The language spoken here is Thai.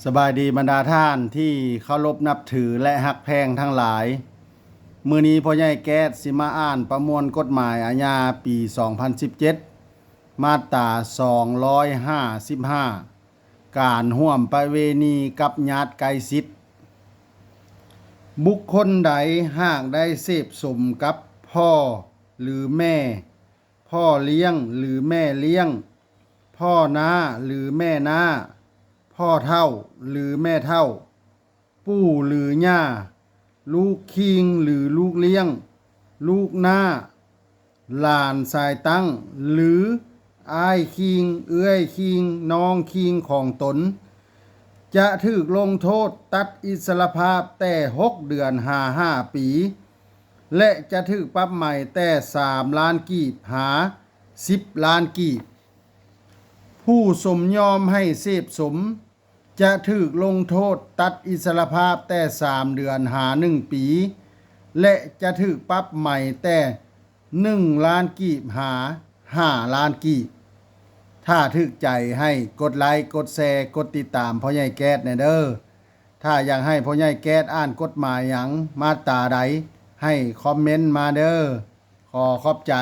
สบายดีบรรดาท่านที่เคารพนับถือและฮักแพงทั้งหลายมื้อนี้พ่อใหญ่แก๊สสิมาอ่านประมวลกฎหมายอาญาปี 2017 มาตรา255 การร่วมประเวณีกับญาติใกล้ชิดบุคคลใดหากได้เสพสมกับพ่อหรือแม่ พ่อเลี้ยงหรือแม่เลี้ยง พ่อน้าหรือแม่น้า พ่อเฒ่าหรือแม่เฒ่า ปู่หรือย่า ลูกคิงหรือลูกเลี้ยง ลูกน้า หลานสายตั้ง หรืออ้ายคิง เอื้อยคิง น้องคิงของตน จะถูกลงโทษตัดอิสรภาพแต่6 เดือน5 ปี และจะถูกปรับใหม่แต่3 ล้านกีบหา10 ล้านกีบ ผู้สมยอมให้เสพสมจะถูกลงโทษตัดอิสรภาพแต่3 เดือนหา1 ปี และจะถูกปรับใหม่แต่1 ล้านกีบหา5 ล้านกีบ ถ้าถูกใจให้กดไลค์กดแชร์กดติดตามพ่อใหญ่แก๊สแน่เด้อถ้าอยากให้พ่อใหญ่แก๊สอ่านกฎหมายหยังมาตราใดให้คอมเมนต์มาเด้อขอขอบใจ